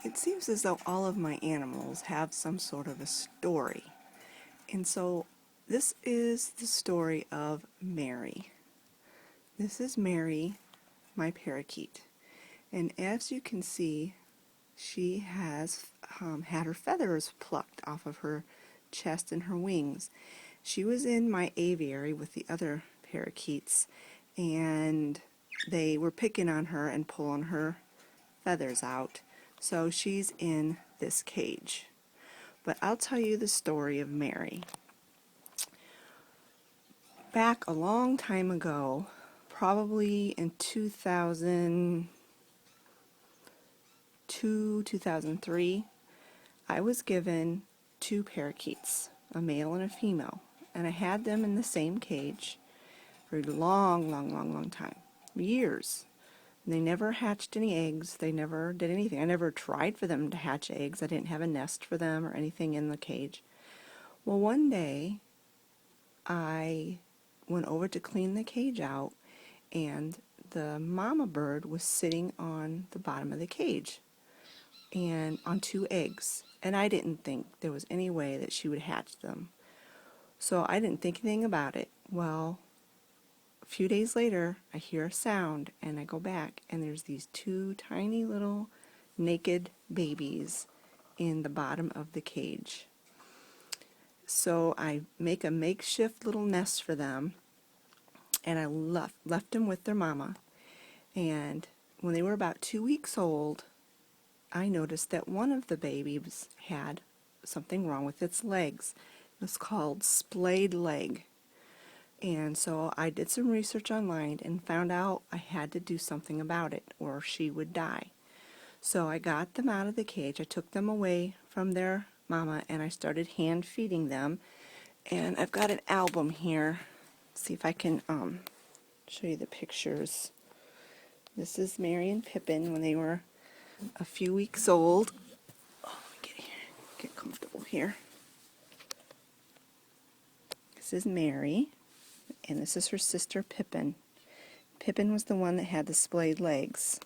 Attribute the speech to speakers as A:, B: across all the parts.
A: It seems as though all of my animals have some sort of a story. And so this is the story of Mary. This is Mary, my parakeet. And as you can see, she has had her feathers plucked off of her chest and her wings. She was in my aviary with the other parakeets, and they were picking on her and pulling her feathers out. So she's in this cage. But I'll tell you the story of Mary. Back a long time ago, probably in 2002, 2003, I was given two parakeets, a male and a female, and I had them in the same cage for a long time, years. And they never hatched any eggs. They never did anything. I never tried for them to hatch eggs. I didn't have a nest for them or anything in the cage. Well, one day I went over to clean the cage out, and the mama bird was sitting on the bottom of the cage and on two eggs. And I didn't think there was any way that she would hatch them. So I didn't think anything about it. Well, a few days later, I hear a sound, and I go back, and there's these two tiny little naked babies in the bottom of the cage. So I make a makeshift little nest for them, and I left them with their mama. And when they were about 2 weeks old, I noticed that one of the babies had something wrong with its legs. It was called splayed leg. And so I did some research online and found out I had to do something about it or she would die. So I got them out of the cage. I took them away from their mama and I started hand feeding them. And I've got an album here. Let's see if I can show you the pictures. This is Mary and Pippin when they were a few weeks old. Oh, get comfortable here. This is Mary. And this is her sister Pippin. Pippin was the one that had the splayed legs.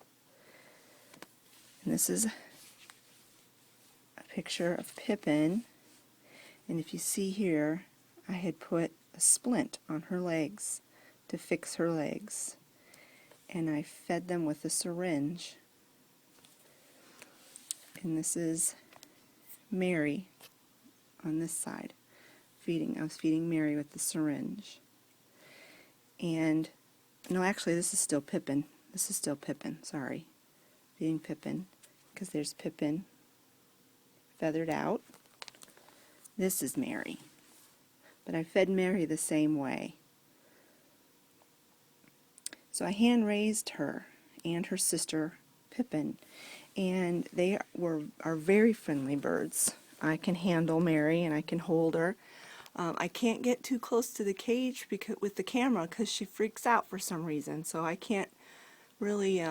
A: And this is a picture of Pippin. And if you see here, I had put a splint on her legs to fix her legs. And I fed them with a syringe. And this is Mary on this side. I was feeding Mary with the syringe. And, no, actually, this is still Pippin. This is still Pippin, sorry. Feeding Pippin, because there's Pippin feathered out. This is Mary. But I fed Mary the same way. So I hand-raised her and her sister, Pippin, and they are very friendly birds. I can handle Mary and I can hold her. I can't get too close to the cage with the camera because she freaks out for some reason. So I can't really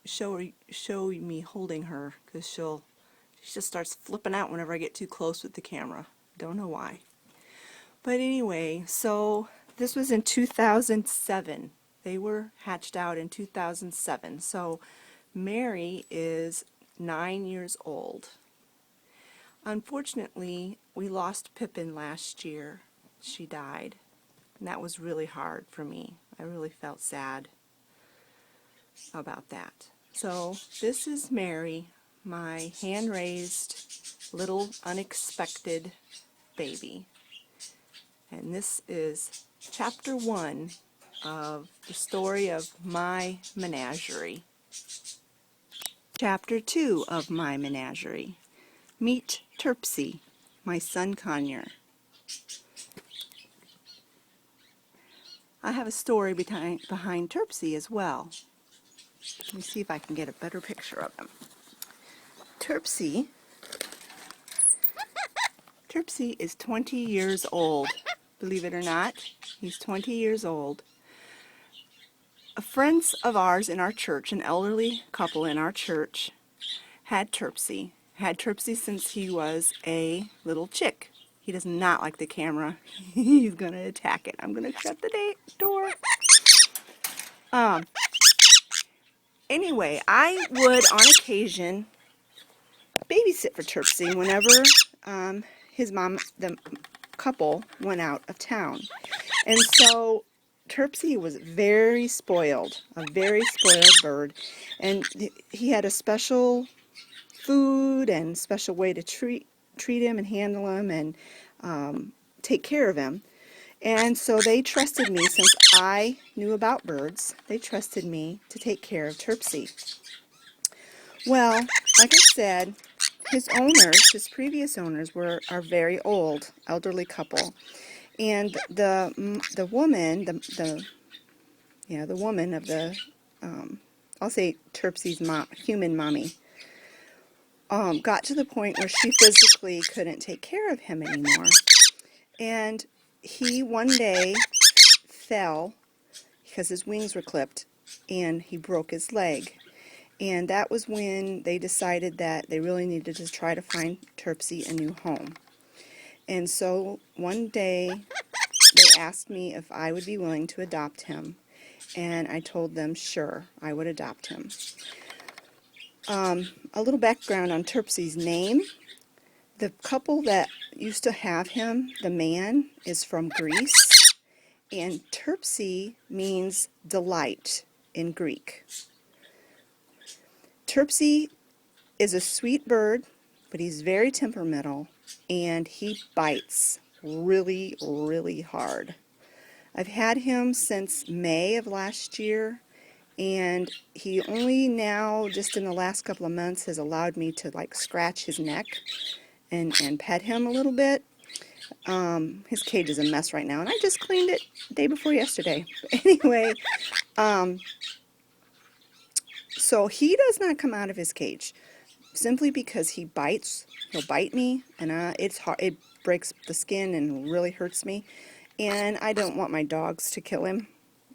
A: show me holding her because she just starts flipping out whenever I get too close with the camera. Don't know why. But anyway, so this was in 2007. They were hatched out in 2007. So Mary is 9 years old. Unfortunately, we lost Pippin last year. She died. And that was really hard for me. I really felt sad about that. So this is Mary, my hand-raised little unexpected baby. And this is chapter 1 of the story of My Menagerie. Chapter 2 of My Menagerie. Meet Terpsy, my sun conure. I have a story behind Terpsy as well. Let me see if I can get a better picture of him. Terpsy is 20 years old. Believe it or not, he's 20 years old. Friends of ours in our church, an elderly couple in our church, had Terpsy since he was a little chick. He does not like the camera. He's going to attack it. I'm going to shut the door. Anyway, I would on occasion babysit for Terpsy whenever his mom, the couple, went out of town. And so Terpsy was very spoiled, a very spoiled bird. And he had a special food and special way to treat him and handle him and take care of him. And so they trusted me, since I knew about birds, they trusted me to take care of Terpsy. Well, like I said, his owners, his previous owners, are very old, elderly couple. And the woman, the woman of the, I'll say Terpsy's mom, human mommy, got to the point where she physically couldn't take care of him anymore. And he one day fell because his wings were clipped and he broke his leg. And that was when they decided that they really needed to try to find Terpsy a new home. And so one day they asked me if I would be willing to adopt him. And I told them, sure, I would adopt him. A little background on Terpsy's name. The couple that used to have him, the man, is from Greece. And Terpsy means delight in Greek. Terpsy is a sweet bird, but he's very temperamental, and he bites really, really hard. I've had him since May of last year, and he only now, just in the last couple of months, has allowed me to like scratch his neck and pet him a little bit. His cage is a mess right now, and I just cleaned it the day before yesterday. Anyway, so he does not come out of his cage simply because he bites. He'll bite me, and it's hard. It breaks the skin and really hurts me. And I don't want my dogs to kill him.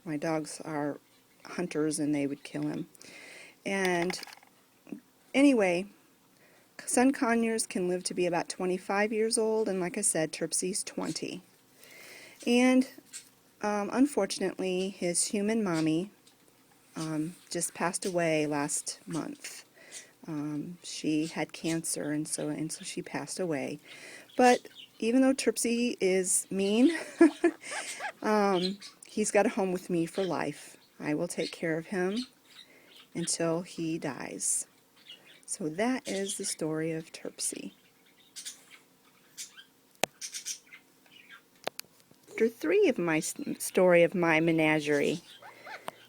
A: My dogs are hunters, and they would kill him. And anyway, sun conures can live to be about 25 years old, and like I said, Terpsy's 20. And unfortunately, his human mommy just passed away last month. She had cancer, and so she passed away. But even though Terpsy is mean, he's got a home with me for life. I will take care of him until he dies. So that is the story of Terpsy. Chapter 3 of my story of My Menagerie.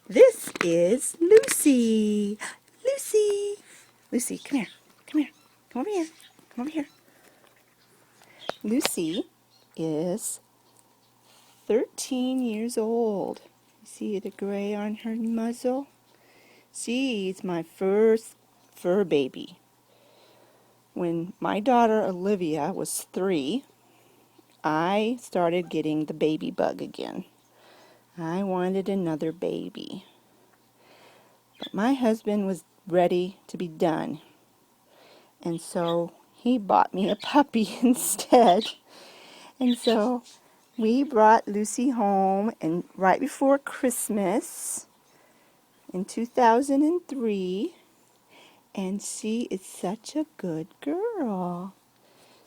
A: This is Lucy. Lucy. Lucy, come here. Come here. Come over here. Come over here. Lucy is 13 years old. You see the gray on her muzzle? She's my first fur baby. When my daughter Olivia was 3, I started getting the baby bug again. I wanted another baby. But my husband was ready to be done. And so he bought me a puppy instead. And so we brought Lucy home, and right before Christmas in 2003, and she is such a good girl.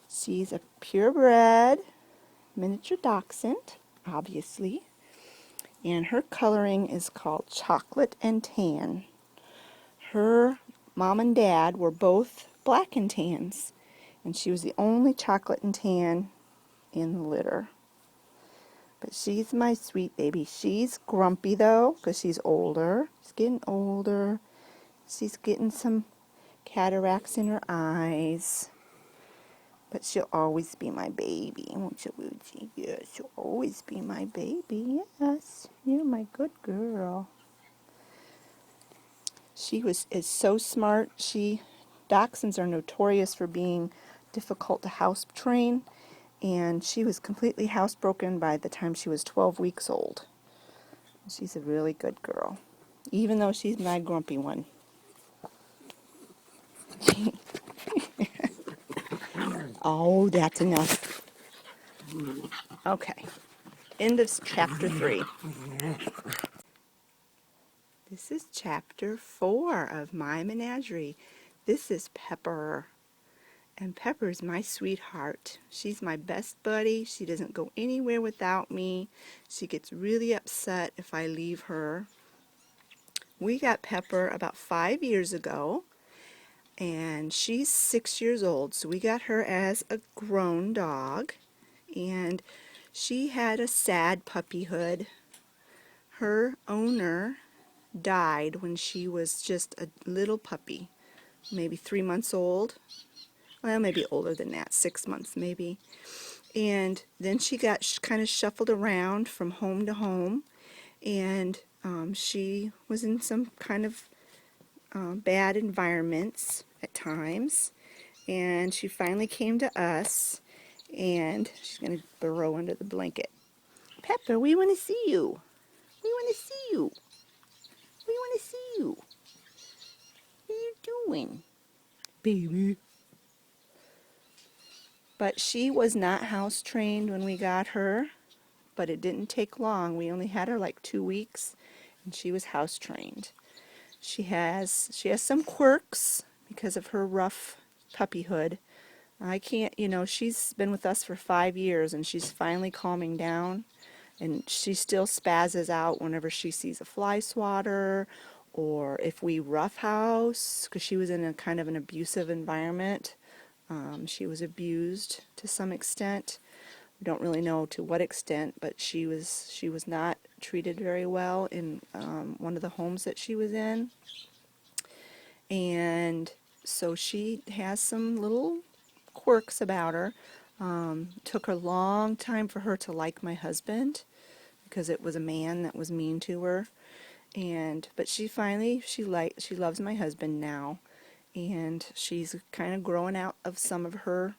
A: She's a purebred miniature dachshund, obviously, and her coloring is called chocolate and tan. Her mom and dad were both black and tans, and she was the only chocolate and tan in the litter. But she's my sweet baby. She's grumpy, though, because she's older. She's getting older. She's getting some cataracts in her eyes. But she'll always be my baby, won't you, Lucy? Yes, she'll always be my baby. Yes, you're my good girl. She is so smart. Dachshunds are notorious for being difficult to house train, and she was completely housebroken by the time she was 12 weeks old. She's a really good girl, even though she's my grumpy one. Oh, that's enough. Okay, end of chapter 3. This is chapter 4 of My Menagerie. This is Pepper. And Pepper's my sweetheart. She's my best buddy. She doesn't go anywhere without me. She gets really upset if I leave her. We got Pepper about 5 years ago, and she's 6 years old. So we got her as a grown dog, and she had a sad puppyhood. Her owner died when she was just a little puppy, maybe 3 months old. Well, maybe older than that, 6 months maybe. And then she got kind of shuffled around from home to home, and she was in some kind of bad environments at times. And she finally came to us, and she's going to burrow under the blanket. Pepper, we want to see you. We want to see you. We want to see you. What are you doing, baby? But she was not house trained when we got her, but it didn't take long. We only had her like 2 weeks, and she was house trained. She has some quirks because of her rough puppyhood. I can't, she's been with us for 5 years, and she's finally calming down, and she still spazzes out whenever she sees a fly swatter, or if we roughhouse, because she was in a kind of an abusive environment. She was abused to some extent. We don't really know to what extent, but she was not treated very well in one of the homes that she was in. And so she has some little quirks about her. Took a long time for her to like my husband, because it was a man that was mean to her. But she finally she loves my husband now, and she's kind of growing out of some of her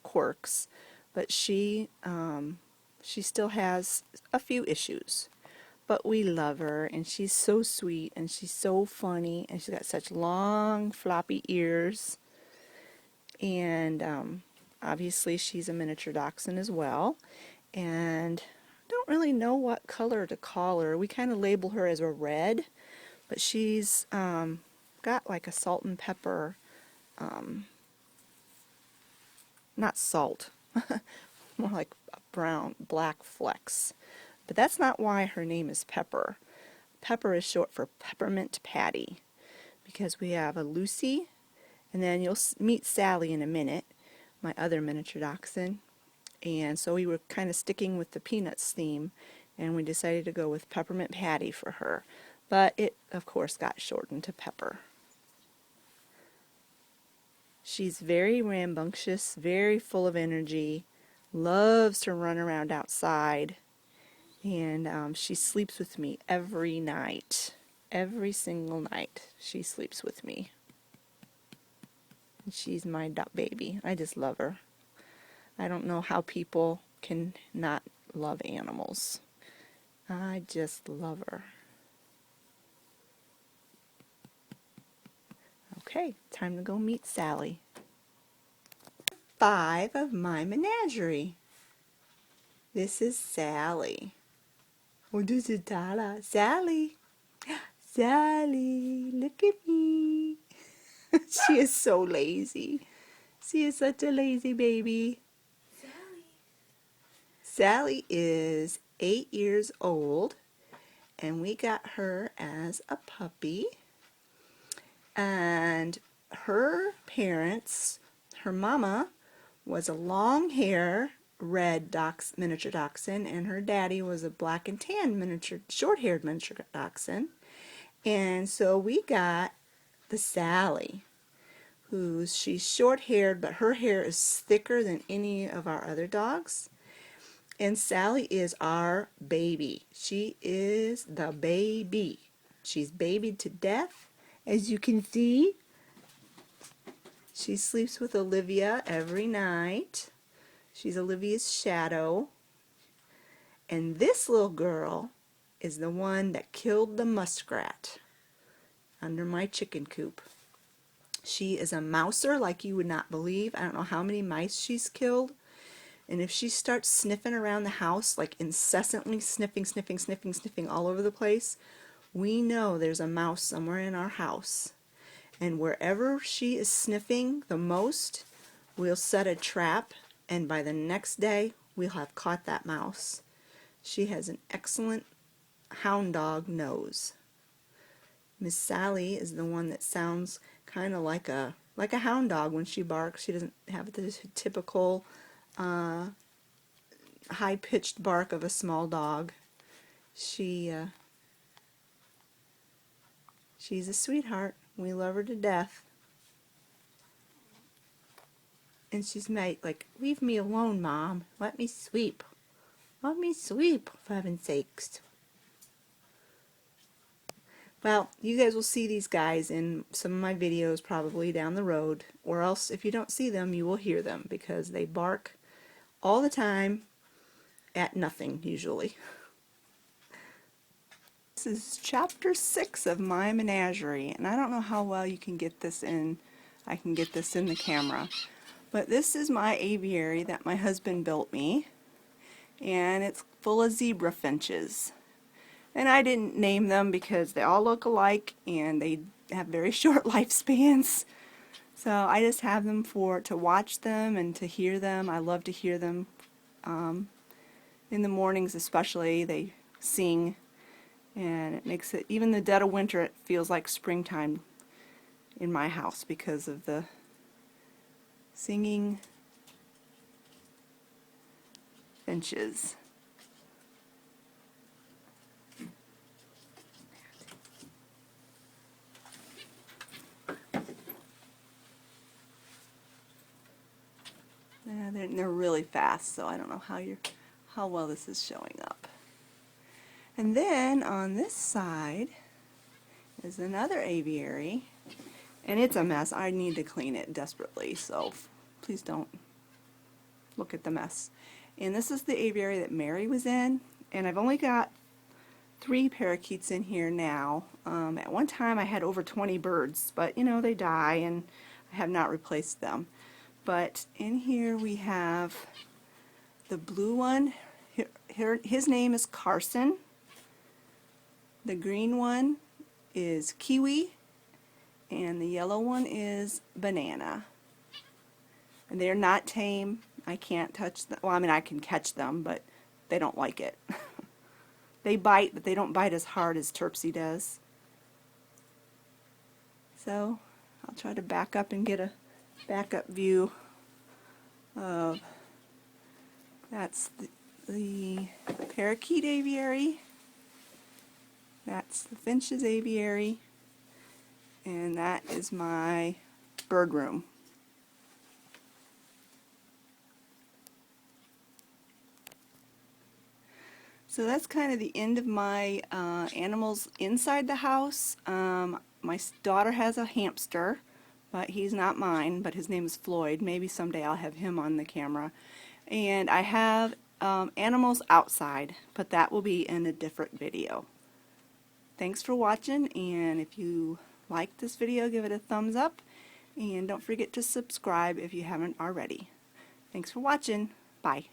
A: quirks, but she still has a few issues. But we love her, and she's so sweet, and she's so funny, and she's got such long floppy ears. And obviously she's a miniature dachshund as well, and don't really know what color to call her. We kind of label her as a red, but she's got like a salt and pepper, not salt, more like brown, black flecks. But that's not why her name is Pepper. Pepper is short for Peppermint Patty, because we have a Lucy, and then you'll meet Sally in a minute, my other miniature dachshund. And so we were kind of sticking with the Peanuts theme, and we decided to go with Peppermint Patty for her. But it, of course, got shortened to Pepper. She's very rambunctious, very full of energy, loves to run around outside, and she sleeps with me every night. Every single night she sleeps with me. And she's my baby. I just love her. I don't know how people can not love animals. I just love her. Okay, time to go meet Sally. 5 of My Menagerie. This is Sally. Oh, this is Tala. Sally. Sally, look at me. She is so lazy. She is such a lazy baby. Sally is 8 years old, and we got her as a puppy. And her parents, her mama was a long hair red miniature dachshund, and her daddy was a black and tan short-haired miniature dachshund. And so we got the Sally, she's short-haired, but her hair is thicker than any of our other dogs. And Sally is our baby. She is the baby. She's babied to death, as you can see. She sleeps with Olivia every night. She's Olivia's shadow. And this little girl is the one that killed the muskrat under my chicken coop. She is a mouser like you would not believe. I don't know how many mice she's killed. And if she starts sniffing around the house, like incessantly sniffing all over the place, we know there's a mouse somewhere in our house. And wherever she is sniffing the most, we'll set a trap, and by the next day we'll have caught that mouse. She has an excellent hound dog nose. Miss Sally is the one that sounds kind of like a hound dog when she barks. She doesn't have the typical high-pitched bark of a small dog. She's a sweetheart. We love her to death. And she's like, leave me alone, Mom. Let me sweep. Let me sweep, for heaven's sakes. Well, you guys will see these guys in some of my videos probably down the road, or else if you don't see them, you will hear them, because they bark all the time at nothing, usually. This is chapter 6 of My Menagerie, and I don't know how well you can get this in. I can get this in the camera. But this is my aviary that my husband built me, and it's full of zebra finches. And I didn't name them because they all look alike and they have very short lifespans. So I just have them to watch them and to hear them. I love to hear them. In the mornings especially, they sing, and it makes it, even the dead of winter, it feels like springtime in my house because of the singing finches. Yeah, they're really fast, so I don't know how well this is showing up. And then on this side is another aviary, and it's a mess. I need to clean it desperately, so please don't look at the mess. And this is the aviary that Mary was in, and I've only got 3 parakeets in here now. At one time I had over 20 birds, but you know, they die and I have not replaced them. But in here we have the blue one. His name is Carson. The green one is Kiwi, and the yellow one is Banana. And they're not tame. I can't touch them. Well, I mean, I can catch them, but they don't like it. They bite, but they don't bite as hard as Terpsy does. So I'll try to back up and get a backup view of, that's the parakeet aviary, that's the finches aviary, and that is my bird room. So that's kind of the end of my animals inside the house. My daughter has a hamster, but he's not mine, but his name is Floyd. Maybe someday I'll have him on the camera. And I have animals outside, but that will be in a different video. Thanks for watching, and if you liked this video, give it a thumbs up, and don't forget to subscribe if you haven't already. Thanks for watching. Bye.